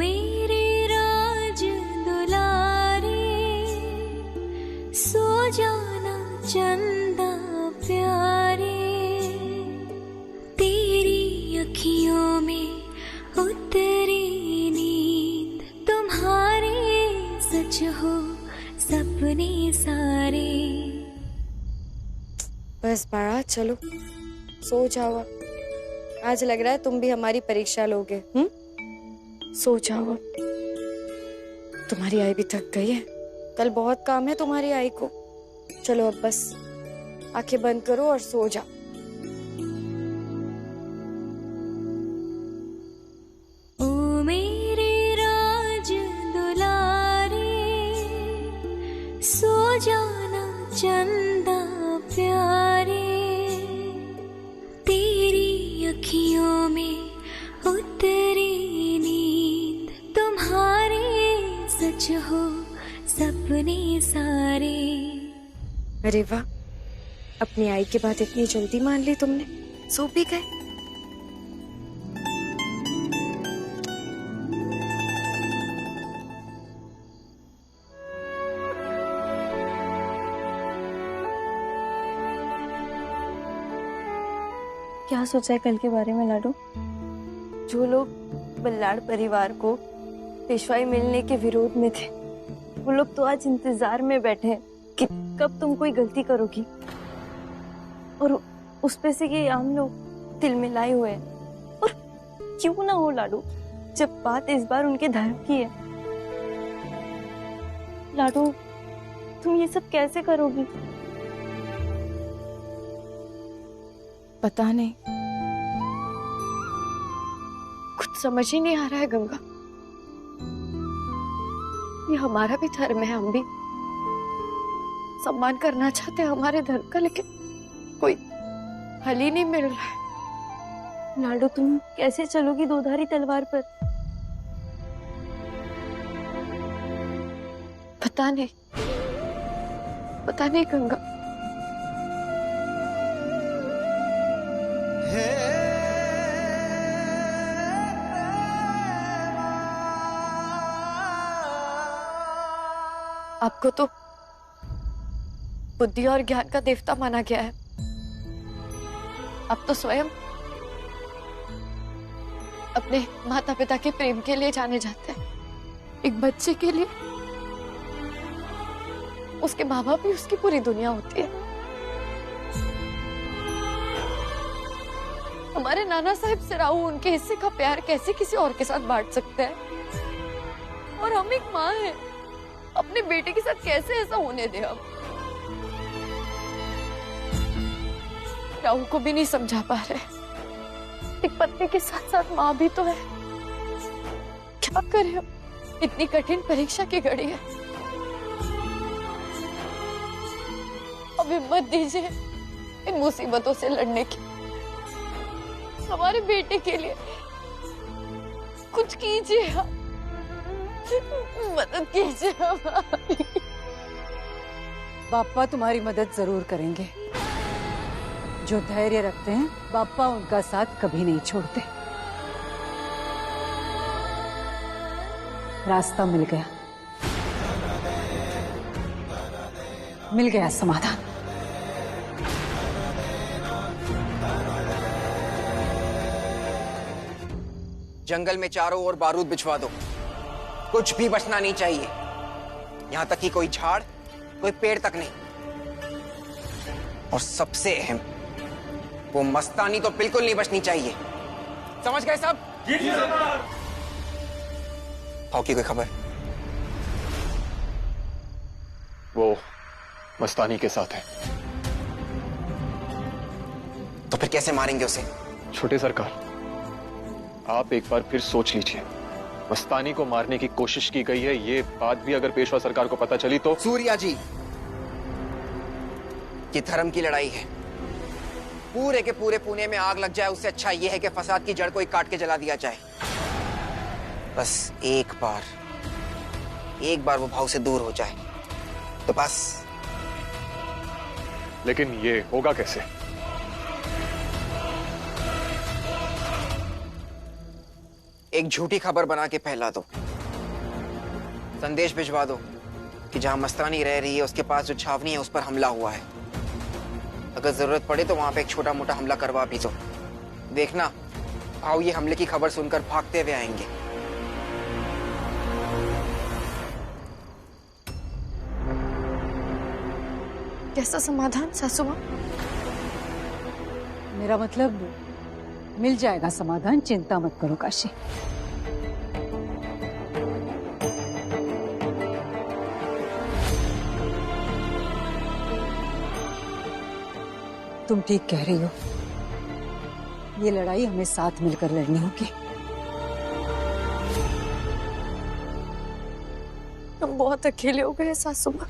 मेरे राज दुलारे, सो जाना चंदा प्यारे, तेरी अखियों में उतरी नींद, तुम्हारे सच हो सपने सारे। बस बारात, चलो सो जाओ। आज लग रहा है तुम भी हमारी परीक्षा लोगे। सो जाओ, तुम्हारी आई भी थक गई है, कल बहुत काम है तुम्हारी आई को। चलो अब बस आंखें बंद करो और सो जाओ। ओ मेरे राज दुलारे, सो जाना चंदा प्यारे, तेरी अखियों में उतरी नींद, तुम्हारे सच हो सपने सारे। अरे वाह, अपनी आई की बात इतनी जल्दी मान ली तुमने, सो भी गए। क्या सोचा है कल के बारे में लाडो? जो लोग बल्लाड़ परिवार को पेशवाई मिलने के विरोध में थे, वो लोग तो आज इंतजार में बैठे हैं कि कब तुम कोई गलती करोगी, और उस पे से ये आम लोग दिल में लाए हुए हैं। और क्यों ना हो लाडो, जब बात इस बार उनके धर्म की है। लाडो, तुम ये सब कैसे करोगी? पता नहीं, कुछ समझ ही नहीं आ रहा है गंगा। ये हमारा भी धर्म है, हम भी सम्मान करना चाहते हैं हमारे धर्म का, लेकिन कोई हल ही नहीं मिल रहा है। लाडो, तुम कैसे चलोगी दोधारी तलवार पर? पता नहीं, पता नहीं गंगा। आपको तो बुद्धि और ज्ञान का देवता माना गया है, आप तो स्वयं अपने माता पिता के प्रेम के लिए जाने जाते हैं। एक बच्चे के लिए उसके माँ बाप ही उसकी पूरी दुनिया होती है। हमारे नाना साहब सिराऊ उनके हिस्से का प्यार कैसे किसी और के साथ बांट सकते हैं? और हम एक माँ हैं, अपने बेटे के साथ कैसे ऐसा होने दे? हम राहु को भी नहीं समझा पा रहे। एक पत्नी के साथ साथ माँ भी तो है। क्या करें हम? इतनी कठिन परीक्षा की घड़ी है। अब हिम्मत दीजिए इन मुसीबतों से लड़ने की। हमारे बेटे के लिए कुछ कीजिए, मदद कीजिए हमारी। बाप्पा तुम्हारी मदद जरूर करेंगे। जो धैर्य रखते हैं बाप्पा उनका साथ कभी नहीं छोड़ते। रास्ता मिल गया, मिल गया समाधान। जंगल में चारों ओर बारूद बिछवा दो, कुछ भी बचना नहीं चाहिए। यहां तक कि कोई झाड़, कोई पेड़ तक नहीं। और सबसे अहम, वो मस्तानी तो बिल्कुल नहीं बचनी चाहिए। समझ गए सब? जी सरदार। की कोई खबर? वो मस्तानी के साथ है। तो फिर कैसे मारेंगे उसे? छोटे सरकार, आप एक बार फिर सोच लीजिए। मस्तानी को मारने की कोशिश की गई है, ये बात भी अगर पेशवा सरकार को पता चली तो? सूर्या जी, ये धर्म की लड़ाई है। पूरे के पूरे पुणे में आग लग जाए, उससे अच्छा यह है कि फसाद की जड़ को ही काट के जला दिया जाए। बस एक बार वो भाव से दूर हो जाए तो बस। लेकिन ये होगा कैसे? एक झूठी खबर बना के फैला दो, संदेश भिजवा दो कि जहां मस्तानी रह रही है उसके पास जो छावनी है उस पर हमला हुआ है। अगर जरूरत पड़े तो वहां पे एक छोटा मोटा हमला करवा भी दो। देखना भाव ये हमले की खबर सुनकर भागते हुए आएंगे। कैसा समाधान सासू माँ? मेरा मतलब मिल जाएगा समाधान, चिंता मत करो काशी। तुम ठीक कह रही हो, ये लड़ाई हमें साथ मिलकर लड़नी होगी। हम बहुत अकेले हो गए सासू माँ।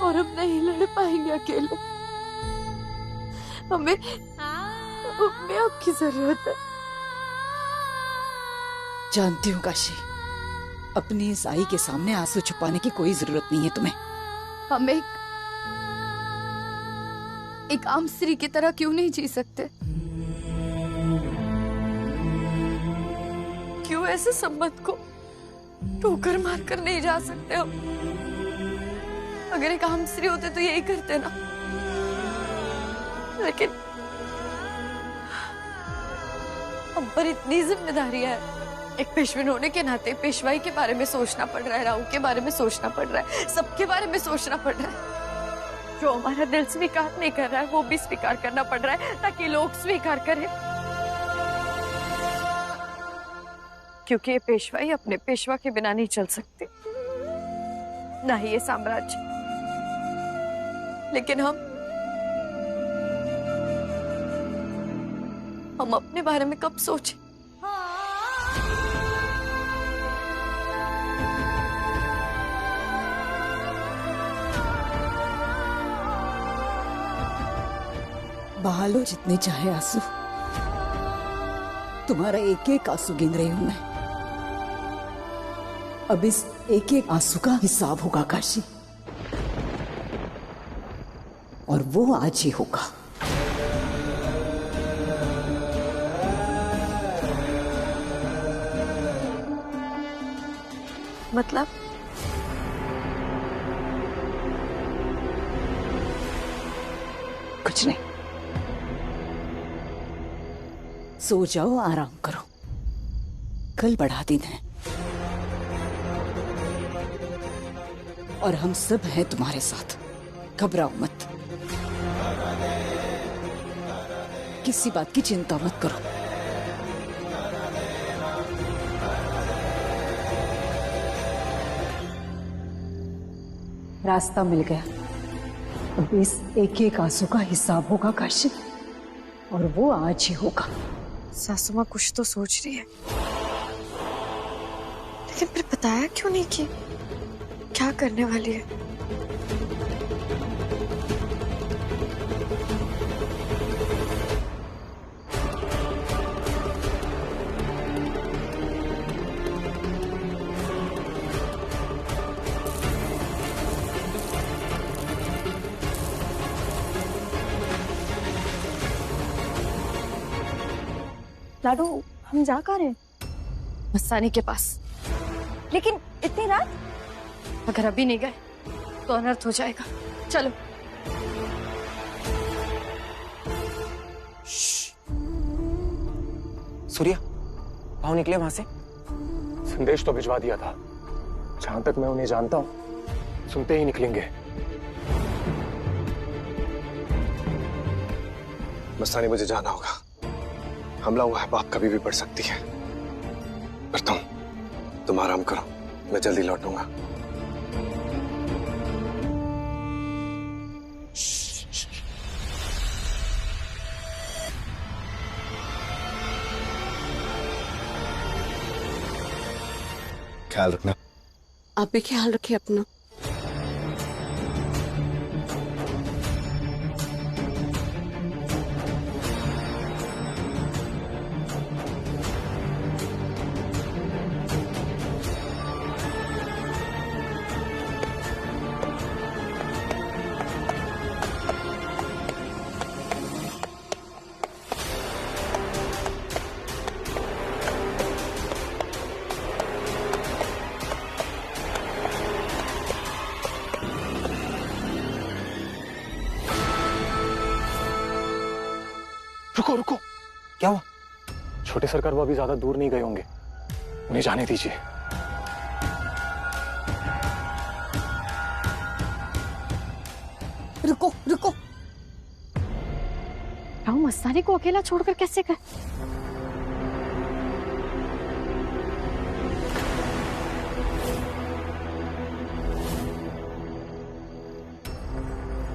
और हम नहीं लड़ पाएंगे अकेले। हमें आपकी जरूरत है। जानती हूँ काशी, अपनी इस आई के सामने आंसू छुपाने की कोई जरूरत नहीं है तुम्हें। हम एक आम स्त्री की तरह क्यों नहीं जी सकते? क्यों ऐसे संबंध को ठोकर मार कर नहीं जा सकते हम? अगर एक आम स्त्री होते तो यही करते ना। लेकिन हम पर इतनी जिम्मेदारियां है। एक पेशविन होने के नाते पेशवाई के बारे में सोचना पड़ रहा है, राहु के बारे में सोचना पड़ रहा है, सबके बारे में सोचना पड़ रहा है। जो हमारा दिल स्वीकार नहीं कर रहा है वो भी स्वीकार करना पड़ रहा है ताकि लोग स्वीकार करें। क्योंकि ये पेशवाई अपने पेशवा के बिना नहीं चल सकती, ना ही ये साम्राज्य। लेकिन हम अपने बारे में कब सोचे? बहा लो जितने चाहे आंसू, तुम्हारा एक एक आंसू गिन रही हूं मैं। अब इस एक एक आंसू का हिसाब होगा काशी, और वो आज ही होगा। मतलब? कुछ नहीं, सो जाओ, आराम करो, कल बड़ा दिन है और हम सब हैं तुम्हारे साथ। घबराओ मत, किसी बात की चिंता मत करो। रास्ता मिल गया। अब इस एक एक आंसू का हिसाब होगा काशी, और वो आज ही होगा। सासू माँ कुछ तो सोच रही है, लेकिन फिर बताया क्यों नहीं कि क्या करने वाली है? लाडू, हम जा कहाँ रहे हैं? मस्तानी के पास। लेकिन इतनी रात? अगर अभी नहीं गए तो अनर्थ हो जाएगा। चलो। सूर्या, भाव निकले वहां से? संदेश तो भिजवा दिया था। जहां तक मैं उन्हें जानता हूं, सुनते ही निकलेंगे। मस्तानी, मुझे जाना होगा। हमला हुआ है, बात कभी भी बढ़ सकती है। पर तुम आराम करो, मैं जल्दी लौटूंगा। ख्याल रखना। आप भी ख्याल रखिए अपना। रुको रुको, क्या हुआ? छोटे सरकार वो अभी ज्यादा दूर नहीं गए होंगे, उन्हें जाने दीजिए। रुको रुको, राहु मस्तानी को अकेला छोड़कर कैसे गए?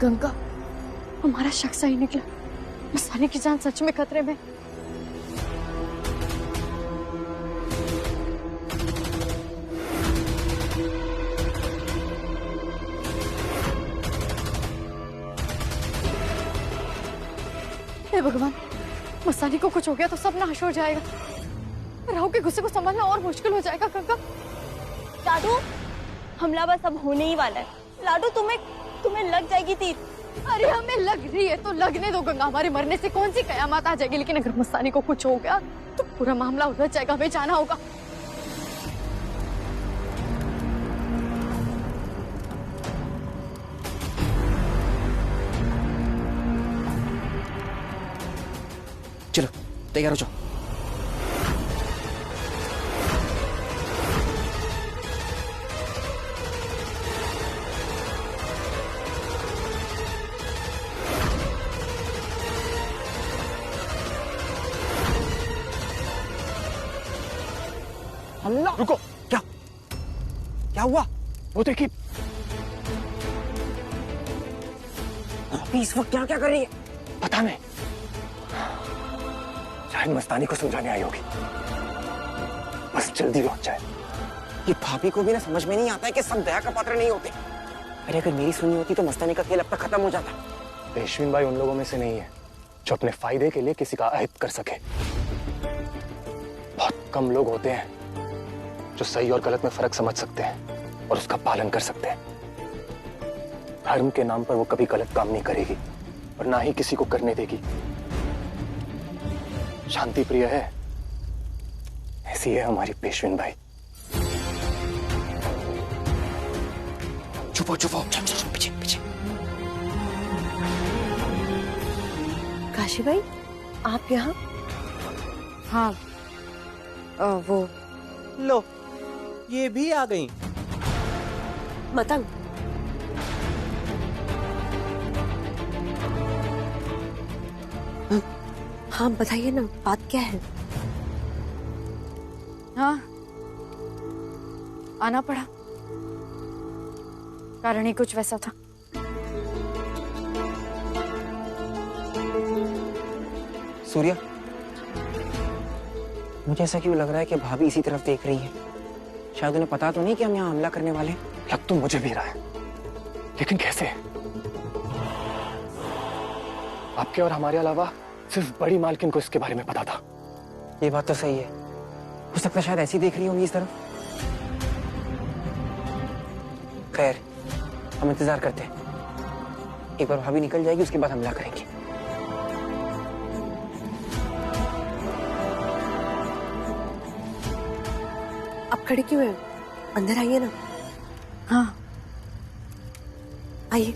गंगा, हमारा शक सही निकला। मस्तानी की जान सच में खतरे में। हे भगवान, मस्तानी को कुछ हो गया तो सब नाश हो जाएगा। राहु के गुस्से को संभालना और मुश्किल हो जाएगा। गंगा, लाडू, हमला बस अब होने ही वाला है। लाडू, तुम्हें लग जाएगी तीर। अरे हमें लग रही है तो लगने दो गंगा, हमारे मरने से कौन सी कयामत आ जाएगी। लेकिन अगर मस्तानी को कुछ हो गया तो पूरा मामला उलझ जाएगा, हमें जाना होगा। चलो तैयार हो जाओ। अल्लाह, रुको। क्या क्या हुआ? वो देखिए, अभी इस वक्त क्या क्या कर रही है? पता नहीं, शायद मस्तानी को समझाने आई होगी। बस जल्दी लौट जाए। ये भाभी को भी ना समझ में नहीं आता है कि सब दया का पात्र नहीं होते। अरे अगर मेरी सुनी होती तो मस्तानी का खेल अब तक खत्म हो जाता। पेशवीन भाई उन लोगों में से नहीं है जो अपने फायदे के लिए किसी का अहित कर सके। बहुत कम लोग होते हैं जो सही और गलत में फर्क समझ सकते हैं और उसका पालन कर सकते हैं। धर्म के नाम पर वो कभी गलत काम नहीं करेगी और ना ही किसी को करने देगी। शांति प्रिय है, ऐसी है हमारी पेशवीन भाई। चुप हो पीछे पीछे। काशी भाई, आप यहाँ? हाँ, वो लो, ये भी आ गई। मतंग, हाँ बताइए ना, बात क्या है? हाँ, आना पड़ा, कारण ही कुछ वैसा था। सूर्या, मुझे ऐसा क्यों लग रहा है कि भाभी इसी तरफ देख रही है? शायद उन्हें पता तो नहीं कि हम यहाँ हमला करने वाले हैं। लग तो मुझे भी रहा है, लेकिन कैसे? आपके और हमारे अलावा सिर्फ बड़ी मालकिन को इसके बारे में पता था। ये बात तो सही है, हो सकता है शायद ऐसी देख रही होंगी इस तरफ। खैर, हम इंतजार करते हैं, एक बार भाभी निकल जाएगी उसके बाद हमला करेंगे। आप खड़े क्यों हैं? अंदर आइए ना। हाँ, आइए।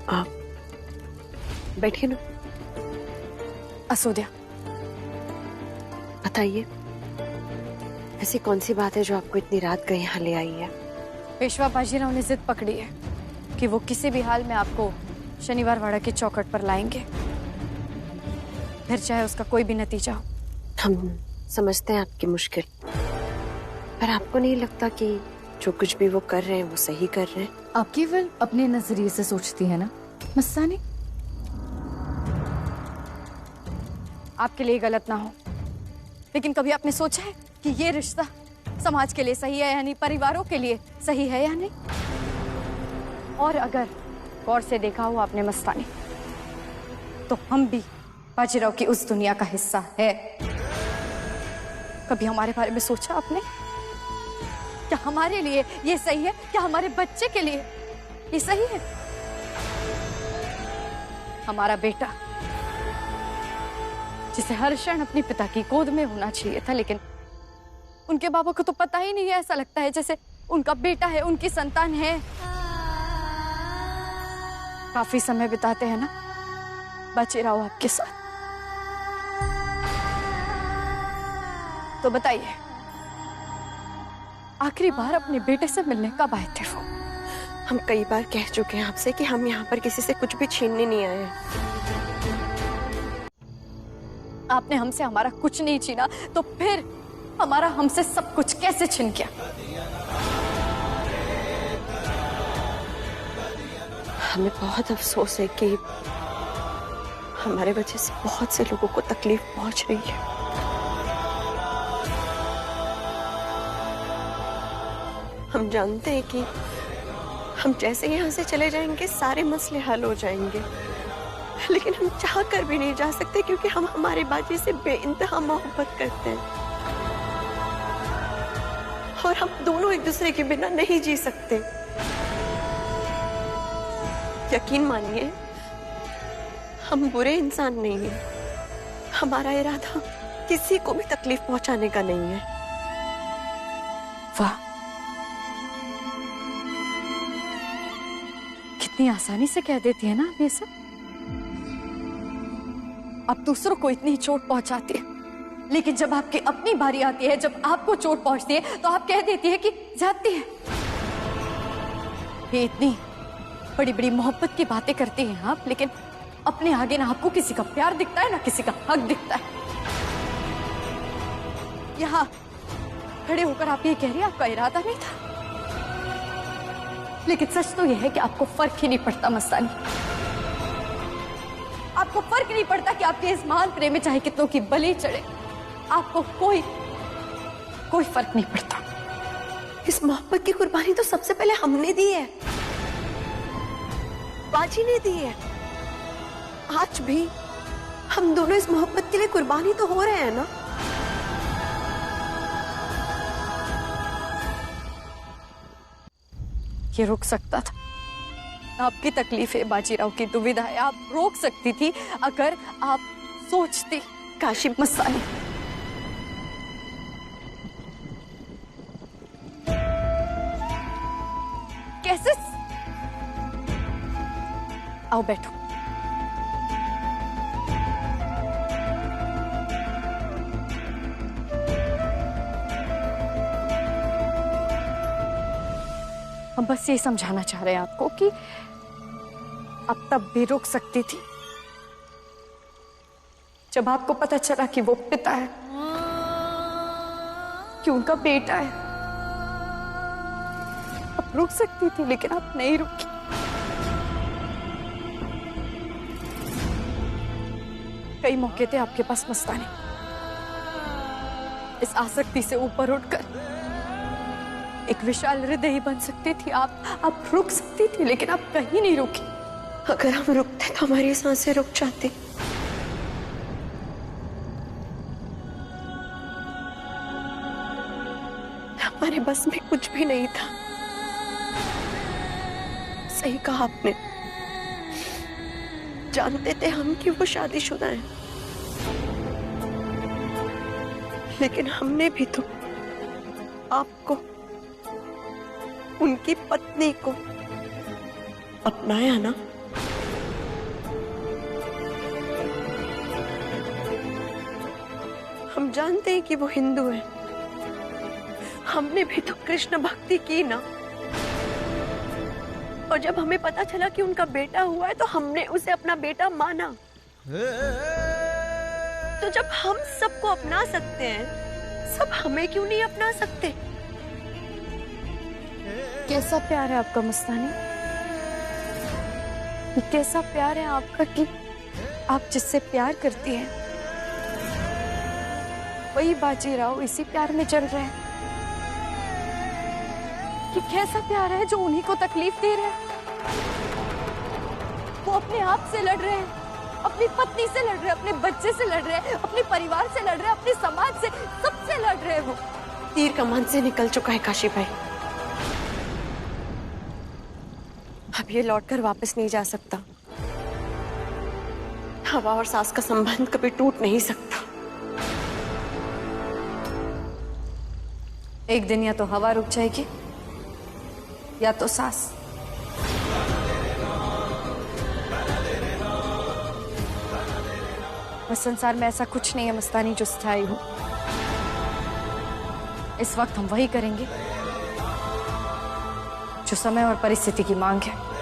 आप बैठिए ना। असोदिया, बताइए, ऐसी कौन सी बात है जो आपको इतनी रात गए यहाँ ले आई है? पेशवा बाजीराव ने जिद पकड़ी है कि वो किसी भी हाल में आपको शनिवार वाड़ा की चौखट पर लाएंगे, फिर चाहे उसका कोई भी नतीजा हो। हम समझते हैं आपकी मुश्किल, पर आपको नहीं लगता कि जो कुछ भी वो कर रहे हैं वो सही कर रहे हैं? आप केवल अपने नजरिए से सोचती है ना मस्तानी, आपके लिए गलत ना हो, लेकिन कभी आपने सोचा है कि ये रिश्ता समाज के लिए सही है या नहीं, परिवारों के लिए सही है या नहीं? और अगर गौर से देखा हो आपने मस्तानी, तो हम भी बाजीराव की उस दुनिया का हिस्सा है। कभी हमारे बारे में सोचा आपने? क्या हमारे लिए ये सही है? क्या हमारे बच्चे के लिए ये सही है? हमारा बेटा जिसे हर क्षण अपने पिता की गोद में होना चाहिए था, लेकिन उनके बाबा को तो पता ही नहीं है। ऐसा लगता है जैसे उनका बेटा है, उनकी संतान है। काफी समय बिताते हैं ना बाजीराव आपके साथ। तो बताइए, आखिरी बार अपने बेटे से मिलने कब आए थे वो? हम कई बार कह चुके हैं आपसे कि हम यहाँ पर किसी से कुछ भी छीनने नहीं आए हैं। आपने हमसे हमारा कुछ नहीं छीना, तो फिर हमारा हमसे सब कुछ कैसे छिन गया? हमें बहुत अफसोस है कि हमारे वजह से बहुत से लोगों को तकलीफ पहुंच रही है। हम जानते हैं कि हम जैसे यहाँ से चले जाएंगे सारे मसले हल हो जाएंगे, लेकिन हम चाह कर भी नहीं जा सकते क्योंकि हम हमारे बाजी से बेइंतहा मोहब्बत करते हैं और हम दोनों एक दूसरे के बिना नहीं जी सकते। यकीन मानिए, हम बुरे इंसान नहीं हैं। हमारा इरादा किसी को भी तकलीफ पहुंचाने का नहीं है। वाह, कितनी आसानी से कह देती है ना आप ये सब। आप दूसरों को इतनी चोट पहुंचाती है, लेकिन जब आपकी अपनी बारी आती है, जब आपको चोट पहुंचती है, तो आप कह देती है कि जाती है। ये इतनी बड़ी बड़ी मोहब्बत की बातें करती हैं आप, लेकिन अपने आगे ना आपको किसी का प्यार दिखता है ना किसी का हक दिखता है। यहाँ खड़े होकर आप ये कह रही हैं आपका इरादा नहीं था, लेकिन सच तो यह है कि आपको फर्क ही नहीं पड़ता मस्तानी। आपको फर्क नहीं पड़ता कि आपके इस महान प्रेम में चाहे कितनों की बलि चढ़े, आपको कोई फर्क नहीं पड़ता। इस मोहब्बत की कुर्बानी तो सबसे पहले हमने दी है, बाजी ने दी है। आज भी हम दोनों इस मोहब्बत के लिए कुर्बानी तो हो रहे हैं ना। ये रुक सकता था। आपकी तकलीफ है, बाजीराव की दुविधा है, आप रोक सकती थी अगर आप सोचती। काशी मस्तानी, कैसे? आओ बैठो। हम बस ये समझाना चाह रहे हैं आपको कि अब तब भी रुक सकती थी जब आपको पता चला कि वो पिता है, कि उनका बेटा है। अब रुक सकती थी, लेकिन आप नहीं रुकी। कई मौके थे आपके पास मस्तानी, इस आसक्ति से ऊपर उठकर एक विशाल हृदय ही बन सकती थी। आप रुक सकती थी, लेकिन आप कहीं नहीं रुकी। अगर हम रुकते तो हमारी सांसें रुक जाती। हमारे बस में कुछ भी नहीं था। सही कहा आपने, जानते थे हम कि वो शादीशुदा है, लेकिन हमने भी तो आपको, उनकी पत्नी को अपनाया ना। हम जानते हैं कि वो हिंदू है, हमने भी तो कृष्ण भक्ति की ना। और जब हमें पता चला कि उनका बेटा हुआ है तो हमने उसे अपना बेटा माना। तो जब हम सबको अपना सकते हैं, सब हमें क्यों नहीं अपना सकते? कैसा प्यार है आपका मस्तानी, ये कैसा प्यार है आपका कि आप जिससे प्यार करती हैं वही बाजीराव इसी प्यार में जल रहे हैं। कि कैसा प्यार है जो उन्हीं को तकलीफ दे रहे हैं। वो अपने आप से लड़ रहे हैं, अपनी पत्नी से लड़ रहे हैं, अपने बच्चे से लड़ रहे हैं, अपने परिवार से लड़ रहे हैं, अपने समाज से, सबसे लड़ रहे हैं। वो तीर कमान से निकल चुका है काशी भाई, अब ये लौटकर वापस नहीं जा सकता। हवा और सांस का संबंध कभी टूट नहीं सकता। एक दिन या तो हवा रुक जाएगी या तो सांस। इस संसार में ऐसा कुछ नहीं है मस्तानी जो स्थायी हो। इस वक्त हम वही करेंगे जो समय और परिस्थिति की मांग है।